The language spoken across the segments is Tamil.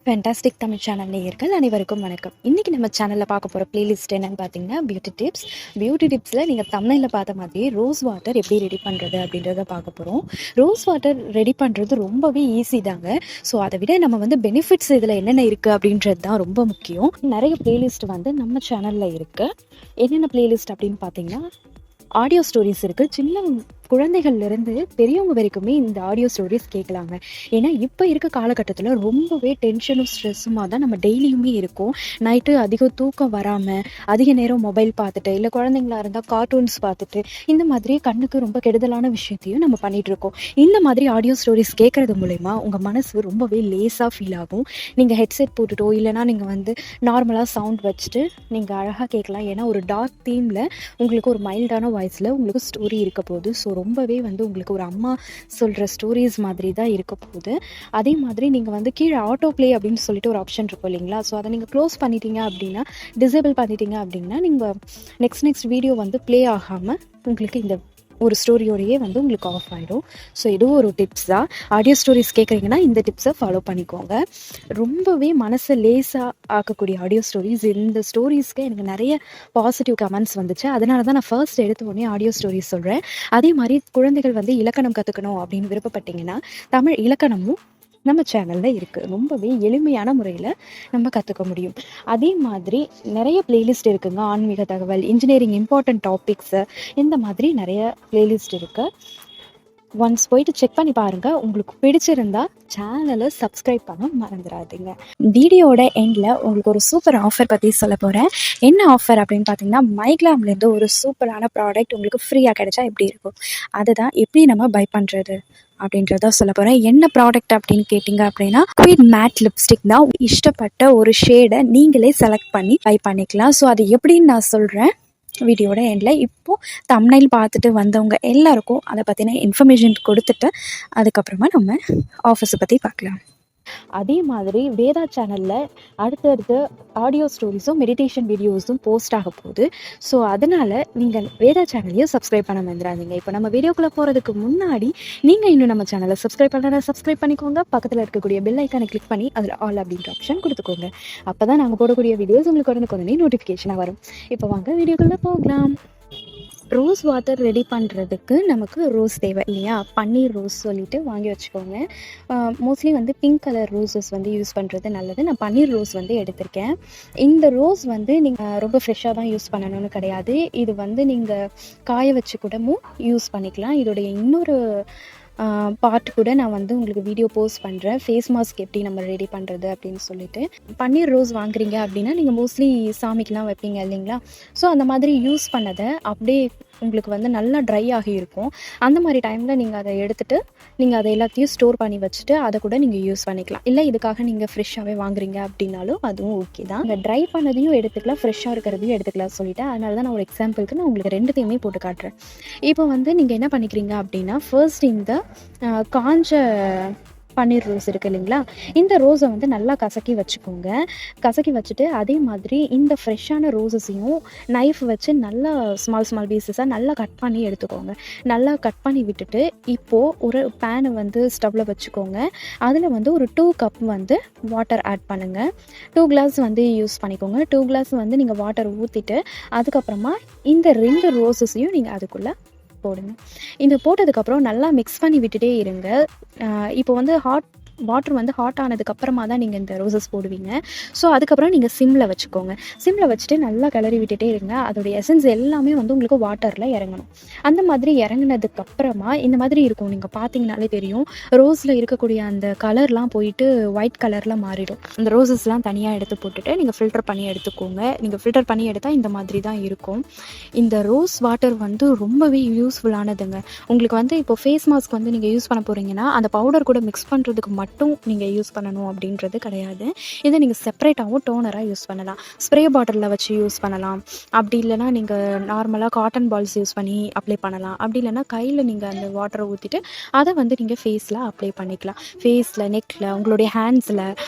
ஃபேண்டாஸ்டிக் தமிழ் சேனல் நேயர்கள் அனைவருக்கும் வணக்கம். இன்றைக்கி நம்ம சேனலில் பார்க்க போகிற பிளேலிஸ்ட் என்னென்னு பார்த்தீங்கன்னா பியூட்டி டிப்ஸில் நீங்கள் தமிழில் பார்த்த மாதிரி ரோஸ் வாட்டர் எப்படி ரெடி பண்ணுறது அப்படின்றத பார்க்க போகிறோம். ரோஸ் வாட்டர் ரெடி பண்ணுறது ரொம்பவே ஈஸி தாங்க. ஸோ அதை விட நம்ம பெனிஃபிட்ஸ் இதில் என்னென்ன இருக்குது அப்படின்றது தான் ரொம்ப முக்கியம். நிறைய பிளேலிஸ்ட் நம்ம சேனலில் இருக்குது. என்னென்ன பிளேலிஸ்ட் அப்படின்னு பார்த்தீங்கன்னா ஆடியோ ஸ்டோரிஸ் இருக்குது. சின்ன குழந்தைகள்லேருந்து பெரியவங்க வரைக்குமே இந்த ஆடியோ ஸ்டோரிஸ் கேட்கலாங்க. ஏன்னா இப்போ இருக்க காலகட்டத்தில் ரொம்பவே டென்ஷனும் ஸ்ட்ரெஸ்ஸுமாக தான் நம்ம டெய்லியுமே இருக்கும். நைட்டு அதிகம் தூக்கம் வராமல் அதிக நேரம் மொபைல் பார்த்துட்டு, இல்லை குழந்தைங்களா இருந்தால் கார்ட்டூன்ஸ் பார்த்துட்டு, இந்த மாதிரி கண்ணுக்கு ரொம்ப கெடுதலான விஷயத்தையும் நம்ம பண்ணிகிட்ருக்கோம். இந்த மாதிரி ஆடியோ ஸ்டோரிஸ் கேட்குறது மூலயமா உங்கள் மனசு ரொம்பவே லேஸாக ஃபீல் ஆகும். நீங்கள் ஹெட்செட் போட்டுட்டோ இல்லைனா நீங்கள் நார்மலாக சவுண்ட் வச்சுட்டு நீங்கள் அழகாக கேட்கலாம். ஏன்னா ஒரு டார்க் தீமில் உங்களுக்கு ஒரு மைல்டான வாய்ஸில் உங்களுக்கு ஸ்டோரி இருக்க போகுது. ஸோ ரொம்பவே உங்களுக்கு ஒரு அம்மா சொல்கிற ஸ்டோரிஸ் மாதிரி தான் இருக்க போகுது. அதே மாதிரி நீங்கள் கீழே ஆட்டோ ப்ளே அப்படின்னு சொல்லிட்டு ஒரு ஆப்ஷன் இருக்கும் இல்லைங்களா? ஸோ அதை நீங்கள் க்ளோஸ் பண்ணிட்டீங்க அப்படின்னா, டிசேபிள் பண்ணிட்டீங்க அப்படின்னா, நீங்கள் நெக்ஸ்ட் வீடியோ ப்ளே ஆகாமல் உங்களுக்கு இந்த ஒரு ஸ்டோரியோடையே உங்களுக்கு ஆஃப் ஆகிடும். ஸோ இதுவும் ஒரு டிப்ஸ் தான். ஆடியோ ஸ்டோரிஸ் கேட்குறீங்கன்னா இந்த டிப்ஸை ஃபாலோ பண்ணிக்கோங்க. ரொம்பவே மனசை லேஸாக ஆக்கக்கூடிய ஆடியோ ஸ்டோரிஸ். இந்த ஸ்டோரிஸ்க்கு எனக்கு நிறைய பாசிட்டிவ் கமெண்ட்ஸ் வந்துச்சு. அதனால தான் நான் ஃபர்ஸ்ட் எடுத்த உடனே ஆடியோ ஸ்டோரிஸ் சொல்கிறேன். அதே மாதிரி குழந்தைகள் இலக்கணம் கற்றுக்கணும் அப்படின்னு விருப்பப்பட்டீங்கன்னா தமிழ் இலக்கணமும் நம்ம சேனலில் இருக்குது. ரொம்பவே எளிமையான முறையில் நம்ம கற்றுக்க முடியும். அதே மாதிரி நிறைய பிளேலிஸ்ட் இருக்குங்க. ஆன்மீக தகவல், இன்ஜினியரிங் இம்பார்ட்டன்ட் டாபிக்ஸு, இந்த மாதிரி நிறைய பிளேலிஸ்ட் இருக்குது. ஒன்ஸ் போயிட்டு செக் பண்ணி பாருங்கள். உங்களுக்கு பிடிச்சிருந்தா சேனலை சப்ஸ்கிரைப் பண்ண மறந்துடாதீங்க. வீடியோட எண்டில் உங்களுக்கு ஒரு சூப்பர் ஆஃபர் பற்றி சொல்ல போகிறேன். என்ன ஆஃபர் அப்படின்னு பார்த்தீங்கன்னா, மைக்லாம்லேருந்து ஒரு சூப்பரான ப்ராடக்ட் உங்களுக்கு ஃப்ரீயாக கிடைச்சா எப்படி இருக்கும், அதை தான் எப்படி நம்ம பை பண்ணுறது அப்படின்றத சொல்ல போகிறேன். என்ன ப்ராடக்ட் அப்படின்னு கேட்டிங்க அப்படின்னா, குயிட் மேட் லிப்ஸ்டிக் தான். இஷ்டப்பட்ட ஒரு ஷேடை நீங்களே செலக்ட் பண்ணி பை பண்ணிக்கலாம். ஸோ அது எப்படின்னு நான் சொல்கிறேன் வீடியோட எண்டில். இப்போது தம்ப்நெயில் பார்த்துட்டு வந்தவங்க எல்லாருக்கும் அதை பற்றின இன்ஃபர்மேஷன் கொடுத்துட்டு அதுக்கப்புறமா நம்ம ஆஃபர்ஸை பற்றி பார்க்கலாம். அதே மாதிரி வேதா சேனலில் அடுத்தடுத்து ஆடியோ ஸ்டோரிஸும் மெடிடேஷன் வீடியோஸும் போஸ்ட் ஆக போகுது. ஸோ அதனால் நீங்கள் வேதா சேனலையும் சப்ஸ்கிரைப் பண்ண மறந்துடாதீங்க. இப்போ நம்ம வீடியோக்குள்ளே போகிறதுக்கு முன்னாடி நீங்கள் இன்னும் நம்ம சேனலை சப்ஸ்கிரைப் பண்ணுறதா சப்ஸ்கிரைப் பண்ணிக்கோங்க. பக்கத்தில் இருக்கக்கூடிய பெல் ஐக்கானை கிளிக் பண்ணி அதில் ஆல் அப்படின்ற ஆப்ஷன் கொடுத்துக்கோங்க. அப்போ தான் நாங்கள் போடக்கூடிய வீடியோஸ் உங்களுக்கு உடனே நோட்டிஃபிகேஷனாக வரும். இப்போ வாங்க வீடியோக்குள்ளே போகலாம். ரோஸ் வாட்டர் ரெடி பண்ணுறதுக்கு நமக்கு ரோஸ் தேவை இல்லையா? பன்னீர் ரோஸ் சொல்லிவிட்டு வாங்கி வச்சுக்கோங்க. Mostly pink colour roses use பண்ணுறது நல்லது. நான் பன்னீர் ரோஸ் எடுத்திருக்கேன். இந்த ரோஸ் நீங்கள் ரொம்ப ஃப்ரெஷ்ஷாக தான் யூஸ் பண்ணணும்னு கிடையாது. இது நீங்கள் காய வச்சு கூடவும் யூஸ் பண்ணிக்கலாம். இதோடைய இன்னொரு பார்ட் கூட நான் உங்களுக்கு வீடியோ போஸ்ட் பண்ணுறேன். ஃபேஸ் மாஸ்க் எப்படி நம்ம ரெடி பண்ணுறது அப்படின்னு சொல்லிட்டு. பன்னீர் ரோஸ் வாங்குறீங்க அப்படின்னா நீங்கள் மோஸ்ட்லி சாமிக்கெலாம் வைப்பீங்க இல்லைங்களா? ஸோ அந்த மாதிரி யூஸ் பண்ணதை அப்படியே உங்களுக்கு நல்லா ட்ரை ஆகி இருக்கும். அந்த மாதிரி டைமில் நீங்கள் அதை எடுத்துகிட்டு நீங்கள் அதை எல்லாத்தையும் ஸ்டோர் பண்ணி வச்சுட்டு அதை கூட நீங்கள் யூஸ் பண்ணிக்கலாம். இல்லை இதுக்காக நீங்கள் ஃப்ரெஷ்ஷாகவே வாங்குறீங்க அப்படின்னாலும் அதுவும் ஓகே தான். நீங்கள் ட்ரை பண்ணதையும் எடுத்துக்கலாம், ஃப்ரெஷ்ஷாக இருக்கிறதையும் எடுத்துக்கலாம் சொல்லிவிட்டு. அதனால தான் நான் ஒரு எக்ஸாம்பிளுக்கு நான் உங்களுக்கு ரெண்டுத்தையுமே போட்டு காட்டுறேன். இப்போ நீங்கள் என்ன பண்ணிக்கிறீங்க அப்படின்னா, ஃபர்ஸ்ட் இந்த காஞ்ச பன்னீர் ரோஸ் இருக்குது இல்லைங்களா? இந்த ரோஸை நல்லா கசக்கி வச்சுக்கோங்க. கசக்கி வச்சுட்டு அதே மாதிரி இந்த ஃப்ரெஷ்ஷான ரோஸஸையும் நைஃப் வச்சு நல்லா ஸ்மால் பீசஸாக நல்லா கட் பண்ணி எடுத்துக்கோங்க. நல்லா கட் பண்ணி விட்டுட்டு இப்போது ஒரு பேனை ஸ்டவ்வில் வச்சுக்கோங்க. அதில் ஒரு 2 கப் வாட்டர் ஆட் பண்ணுங்கள். 2 கிளாஸ் யூஸ் பண்ணிக்கோங்க. 2 கிளாஸ் நீங்கள் வாட்டர் ஊற்றிட்டு அதுக்கப்புறமா இந்த 2 ரோஸஸையும் நீங்கள் அதுக்குள்ளே போடுங்க. இந்த போட்டதுக்கப்புறம் நல்லா மிக்ஸ் பண்ணி விட்டுட்டே இருங்க. இப்போ வாட்டர் ஹாட் ஆனதுக்கப்புறமா தான் நீங்கள் இந்த ரோசஸ் போடுவீங்க. ஸோ அதுக்கப்புறம் நீங்கள் சிம்மில் வச்சுக்கோங்க. சிம்மில் வச்சுட்டு நல்லா கிளறி விட்டுட்டே இருங்க. அதோடைய எசன்ஸ் எல்லாமே உங்களுக்கு வாட்டரில் இறங்கணும். அந்த மாதிரி இறங்கினதுக்கப்புறமா இந்த மாதிரி இருக்கும். நீங்கள் பார்த்தீங்கனாலே தெரியும், ரோஸில் இருக்கக்கூடிய அந்த கலர்லாம் போயிட்டு ஒயிட் கலரில் மாறிடும். அந்த ரோசஸ்லாம் தனியாக எடுத்து போட்டுட்டு நீங்கள் ஃபில்டர் பண்ணி எடுத்துக்கோங்க. நீங்கள் ஃபில்டர் பண்ணி எடுத்தால் இந்த மாதிரி தான் இருக்கும். இந்த ரோஸ் வாட்டர் ரொம்பவே யூஸ்ஃபுல்லானதுங்க. உங்களுக்கு இப்போ ஃபேஸ் மாஸ்க் நீங்கள் யூஸ் பண்ண போகிறீங்கன்னா அந்த பவுடர் கூட மிக்ஸ் பண்ணுறதுக்கு மட்டும் நீங்கள் யூஸ் பண்ணணும் அப்படின்றது கிடையாது. இதை நீங்கள் செப்பரேட்டாகவும் டோனராக யூஸ் பண்ணலாம். ஸ்ப்ரே பாட்டிலில் வச்சு யூஸ் பண்ணலாம். அப்படி இல்லைனா நீங்கள் நார்மலாக காட்டன் பால்ஸ் யூஸ் பண்ணி அப்ளை பண்ணலாம். அப்படி இல்லைனா கையில் நீங்கள் அந்த வாட்டரை ஊற்றிட்டு அதை நீங்கள் ஃபேஸில் அப்ளை பண்ணிக்கலாம். ஃபேஸில், நெக்கில், உங்களுடைய ஹேண்ட்ஸில்,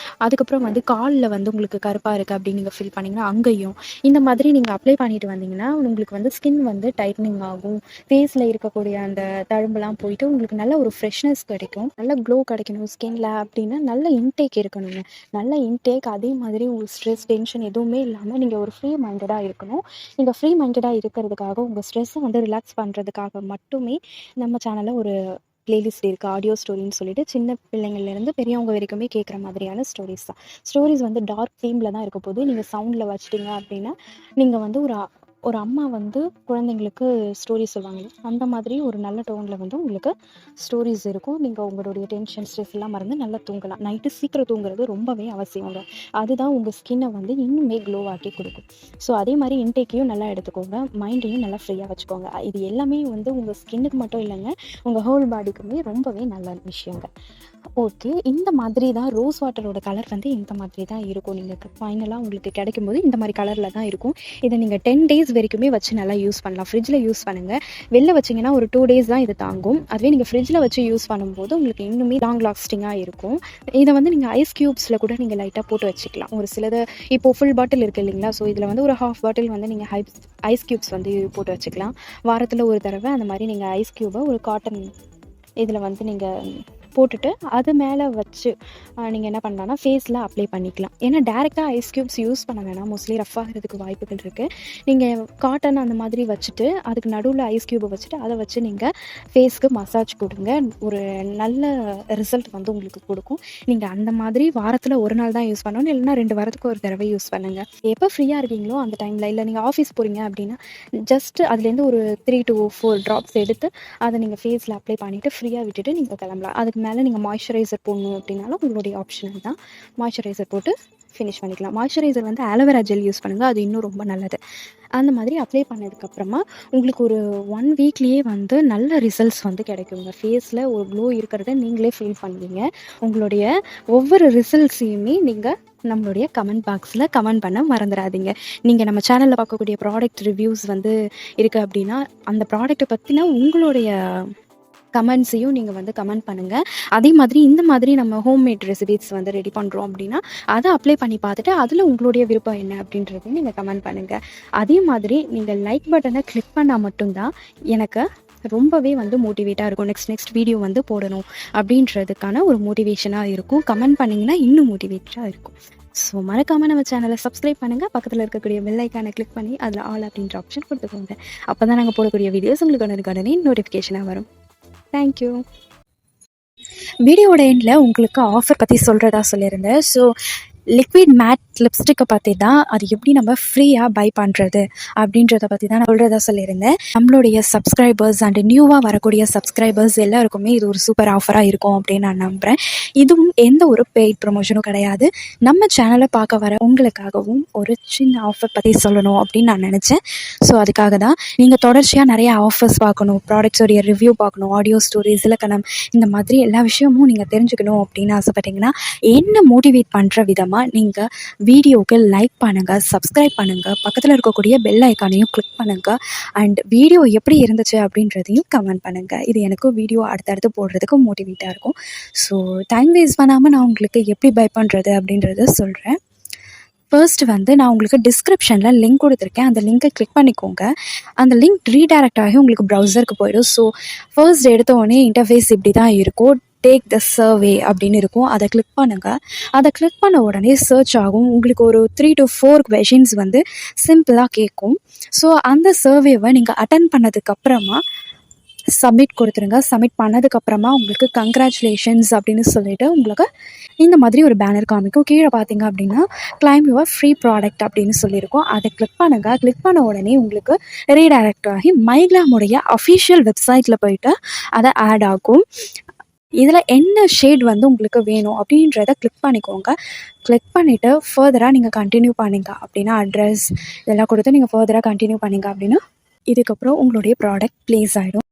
அதுக்கப்புறம் காலில் உங்களுக்கு கருப்பாக இருக்குது அப்படின்னு நீங்கள் ஃபீல் பண்ணிங்கன்னா அங்கேயும் இந்த மாதிரி நீங்கள் அப்ளை பண்ணிட்டு வந்தீங்கன்னா உங்களுக்கு ஸ்கின் டைட்னிங் ஆகும். ஃபேஸில் இருக்கக்கூடிய அந்த தழும்பெல்லாம் போயிட்டு உங்களுக்கு நல்ல ஒரு ஃப்ரெஷ்னஸ் கிடைக்கும். நல்ல க்ளோ கிடைக்கணும், ஸ்கின்ல அப்படின்னா நல்ல இன்டேக் இருக்கணுங்க. நல்ல இன்டேக், அதே மாதிரி ஸ்ட்ரெஸ், டென்ஷன் எதுவுமே இல்லாமல் நீங்கள் ஒரு ஃப்ரீ மைண்டடாக இருக்கணும். நீங்கள் ஃப்ரீ மைண்டடாக இருக்கிறதுக்காக, உங்கள் ஸ்ட்ரெஸ்ஸை வந்து ரிலாக்ஸ் பண்ணுறதுக்காக மட்டுமே நம்ம சேனலில் ஒரு பிளேலிஸ்ட் இருக்குது. ஆடியோ ஸ்டோரின்னு சொல்லிட்டு சின்ன பிள்ளைங்கள்லேருந்து பெரியவங்க வரைக்குமே கேட்குற மாதிரியான ஸ்டோரிஸ் தான். ஸ்டோரிஸ் வந்து டார்க் தீமில் தான் இருக்க போது. நீங்கள் சவுண்டில் வச்சிட்டிங்க அப்படின்னா, நீங்கள் வந்து ஒரு ஒரு அம்மா வந்து குழந்தைங்களுக்கு ஸ்டோரி சொல்லுவாங்க, அந்த மாதிரி ஒரு நல்ல டோனில் வந்து உங்களுக்கு ஸ்டோரிஸ் இருக்கும். நீங்கள் உங்களுடைய டென்ஷன், ஸ்ட்ரெஸ் எல்லாம் மறந்து நல்லா தூங்கலாம். நைட்டு சீக்கிரம் தூங்குறது ரொம்பவே அவசியங்க. அதுதான் உங்கள் ஸ்கின்னை வந்து இன்னுமே க்ளோ ஆக்கி கொடுக்கும். ஸோ அதே மாதிரி இன்டேக்கையும் நல்லா எடுத்துக்கோங்க, மைண்டையும் நல்லா ஃப்ரீயாக வச்சுக்கோங்க. இது எல்லாமே வந்து உங்கள் ஸ்கின்னுக்கு மட்டும் இல்லைங்க, உங்கள் ஹோல் பாடிக்குமே ரொம்பவே நல்ல விஷயங்க. ஓகே, இந்த மாதிரி தான் ரோஸ் வாட்டரோட கலர் வந்து இந்த மாதிரி தான் இருக்கும். நீங்கள் ஃபைனலாக உங்களுக்கு கிடைக்கும்போது இந்த மாதிரி கலரில் தான் இருக்கும். இதை நீங்கள் 10 டேஸ் வரைக்குமே வச்சு நல்லா யூஸ் பண்ணலாம். ஃப்ரிட்ஜில் யூஸ் பண்ணுங்கள். வெளில வச்சிங்கன்னா ஒரு 2 டேஸ் தான் இது தாங்கும். அதுவே நீங்கள் ஃப்ரிட்ஜில் வச்சு யூஸ் பண்ணும்போது உங்களுக்கு இன்னுமே லாங் லாஸ்டிங்காக இருக்கும். இதை வந்து நீங்கள் ஐஸ் க்யூப்ஸில் கூட நீங்கள் லைட்டாக போட்டு வச்சுக்கலாம். ஒரு சிலது இப்போது ஃபுல் பாட்டில் இருக்குது இல்லைங்களா, ஸோ இதில் வந்து ஒரு ஹாஃப் பாட்டில் வந்து நீங்கள் ஐஸ் க்யூப்ஸ் வந்து போட்டு வச்சுக்கலாம். வாரத்தில் ஒரு தடவை அந்த மாதிரி நீங்கள் ஐஸ் க்யூபை ஒரு காட்டன் இதில் வந்து நீங்கள் போட்டுட்டு அது மேலே வச்சு நீங்கள் என்ன பண்ணலான்னா ஃபேஸில் அப்ளை பண்ணிக்கலாம். ஏன்னா டேரெக்டாக ஐஸ் க்யூப்ஸ் யூஸ் பண்ண வேணாம், மோஸ்ட்லி ரஃப் ஆகிறதுக்கு வாய்ப்புகள் இருக்குது. நீங்கள் காட்டன் அந்த மாதிரி வச்சுட்டு அதுக்கு நடுவில் ஐஸ் க்யூபை வச்சுட்டு அதை வச்சு நீங்கள் ஃபேஸ்க்கு மசாஜ் கொடுங்க. ஒரு நல்ல ரிசல்ட் வந்து உங்களுக்கு கொடுக்கும். நீங்கள் அந்த மாதிரி வாரத்தில் ஒரு நாள் தான் யூஸ் பண்ணணும், இல்லைன்னா 2 வாரத்துக்கு ஒரு தடவை யூஸ் பண்ணுங்கள். எப்போ ஃப்ரீயாக இருக்கீங்களோ அந்த டைமில், இல்லை நீங்கள் ஆஃபீஸ் போகிறீங்க அப்படின்னா ஜஸ்ட் அதுலேருந்து ஒரு 3 to 4 ட்ராப்ஸ் எடுத்து அதை நீங்கள் ஃபேஸில் அப்ளை பண்ணிவிட்டு ஃப்ரீயாக விட்டுட்டு நீங்கள் கிளம்பலாம். அதுக்கு மேலே நீங்கள் மாய்ஸ்சரைசர் போடணும் அப்படின்னாலும் உங்களுடைய ஆப்ஷனல் தான். மாய்ஸ்சரைசர் போட்டு ஃபினிஷ் பண்ணிக்கலாம். மாய்ஸ்சரைசர் வந்து ஆலோவேரா ஜெல் யூஸ் பண்ணுங்கள், அது இன்னும் ரொம்ப நல்லது. அந்த மாதிரி அப்ளை பண்ணதுக்கப்புறமா உங்களுக்கு ஒரு 1 வீக்லேயே வந்து நல்ல ரிசல்ட்ஸ் வந்து கிடைக்குங்க. ஃபேஸில் ஒரு க்ளோ இருக்கிறத நீங்களே ஃபீல் பண்ணுவீங்க. உங்களுடைய ஒவ்வொரு ரிசல்ட்ஸையுமே நீங்கள் நம்மளுடைய கமெண்ட் பாக்ஸில் கமெண்ட் பண்ண மறந்துடாதீங்க. நீங்கள் நம்ம சேனலில் பார்க்கக்கூடிய ப்ராடக்ட் ரிவ்யூஸ் வந்து இருக்குது அப்படின்னா அந்த ப்ராடக்ட்டை பற்றின உங்களுடைய கமெண்ட்ஸையும் நீங்கள் வந்து கமெண்ட் பண்ணுங்கள். அதே மாதிரி இந்த மாதிரி நம்ம ஹோம்மேட் ரெசிபீஸ் வந்து ரெடி பண்ணுறோம் அப்படின்னா அதை அப்ளை பண்ணி பார்த்துட்டு அதில் உங்களுடைய விருப்பம் என்ன அப்படின்றதையும் நீங்கள் கமெண்ட் பண்ணுங்கள். அதே மாதிரி நீங்கள் லைக் பட்டனை கிளிக் பண்ணால் மட்டும்தான் எனக்கு ரொம்பவே வந்து மோட்டிவேட்டாக இருக்கும். நெக்ஸ்ட் வீடியோ வந்து போடணும் அப்படின்றதுக்கான ஒரு மோட்டிவேஷனாக இருக்கும். கமெண்ட் பண்ணிங்கன்னா இன்னும் மோட்டிவேட்டாக இருக்கும். ஸோ மறக்காமல் நம்ம சேனலை சப்ஸ்கிரைப் பண்ணுங்கள். பக்கத்தில் இருக்கக்கூடிய பெல் ஐக்கானை கிளிக் பண்ணி அதில் ஆல் அப்படின்ற ஆப்ஷன் கொடுத்துக்கோங்க. அப்போ தான் நாங்கள் போடக்கூடிய வீடியோஸ் உங்களுக்கு உடனே நோட்டிஃபிகேஷனாக வரும். தேங்க்யூ. வீடியோட எண்டில் உங்களுக்கு ஆஃபர் பற்றி சொல்கிறதா சொல்லியிருந்தேன். ஸோ லிக்விட் மேட் லிப்ஸ்டிக்கை பற்றி தான், அது எப்படி நம்ம ஃப்ரீயாக பை பண்ணுறது அப்படின்றத பற்றி தான் நான் சொல்கிறதா சொல்லியிருந்தேன். நம்மளுடைய சப்ஸ்கிரைபர்ஸ் அண்ட் நியூவாக வரக்கூடிய சப்ஸ்கிரைபர்ஸ் எல்லாருக்குமே இது ஒரு சூப்பர் ஆஃபராக இருக்கும் அப்படின்னு நான் நம்புகிறேன். இதுவும் எந்த ஒரு பெய்ட் ப்ரொமோஷனும் கிடையாது. நம்ம சேனலை பார்க்க வர உங்களுக்காகவும் ஒரு சின்ன ஆஃபர் பற்றி சொல்லணும் அப்படின்னு நான் நினச்சேன். ஸோ அதுக்காக தான். நீங்கள் தொடர்ச்சியாக நிறைய ஆஃபர்ஸ் பார்க்கணும், ப்ராடக்ட்ஸோடைய ரிவ்யூ பார்க்கணும், ஆடியோ ஸ்டோரிஸ், இலக்கணம், இந்த மாதிரி எல்லா விஷயமும் நீங்கள் தெரிஞ்சுக்கணும் அப்படின்னு ஆசைப்பட்டீங்கன்னா என்ன மோட்டிவேட் பண்ணுற விதமாக நீங்கள் வீடியோவுக்கு லைக் பண்ணுங்கள், சப்ஸ்கிரைப் பண்ணுங்கள், பக்கத்தில் இருக்கக்கூடிய பெல் ஐக்கானையும் கிளிக் பண்ணுங்கள், அண்ட் வீடியோ எப்படி இருந்துச்சு அப்படின்றதையும் கமெண்ட் பண்ணுங்கள். இது எனக்கு வீடியோ அடுத்தடுத்து போடுறதுக்கு மோட்டிவேட்டாக இருக்கும். ஸோ டைம் வேஸ்ட் பண்ணாமல் நான் உங்களுக்கு எப்படி பை பண்ணுறது அப்படின்றத சொல்கிறேன். ஃபர்ஸ்ட் வந்து நான் உங்களுக்கு டிஸ்கிரிப்ஷனில் லிங்க் கொடுத்துருக்கேன். அந்த லிங்க்கை கிளிக் பண்ணிக்கோங்க. அந்த லிங்க் ரீடைரக்ட் ஆகி உங்களுக்கு ப்ரௌசருக்கு போயிடும். ஸோ ஃபர்ஸ்ட் எடுத்த உடனே இன்டர்ஃபேஸ் இப்படி தான் இருக்கும். டேக் த சர்வே அப்படின்னு இருக்கும். அதை கிளிக் பண்ணுங்கள். அதை கிளிக் பண்ண உடனே சர்ச் ஆகும். உங்களுக்கு ஒரு 3 to 4 கொஷின்ஸ் வந்து சிம்பிளாக கேட்கும். ஸோ அந்த சர்வேவை நீங்கள் அட்டன் பண்ணதுக்கப்புறமா சப்மிட் கொடுத்துருங்க. சப்மிட் பண்ணதுக்கப்புறமா உங்களுக்கு கங்க்ராச்சுலேஷன்ஸ் அப்படின்னு சொல்லிட்டு உங்களுக்கு இந்த மாதிரி ஒரு பேனர் காமிக்கும். கீழே பார்த்தீங்க அப்படின்னா கிளைம் யுவர் ஃப்ரீ ப்ராடக்ட் அப்படின்னு சொல்லியிருக்கோம். அதை கிளிக் பண்ணுங்கள். கிளிக் பண்ண உடனே உங்களுக்கு ரீடைரக்ட் ஆகி மைக்ளாமுடைய அஃபிஷியல் வெப்சைட்டில் போயிட்டு அதை ஆட் ஆகும். இதில் என்ன ஷேட் வந்து உங்களுக்கு வேணும் அப்படின்றத கிளிக் பண்ணிக்கோங்க. கிளிக் பண்ணிவிட்டு ஃபர்தராக நீங்கள் கண்டினியூ பண்ணிங்க அப்படின்னா அட்ரஸ் இதெல்லாம் கொடுத்து நீங்கள் ஃபர்தராக கண்டினியூ பண்ணிங்க அப்படின்னா இதுக்கப்புறம் உங்களுடைய ப்ராடக்ட் ப்ளேஸ் ஆகிடும்.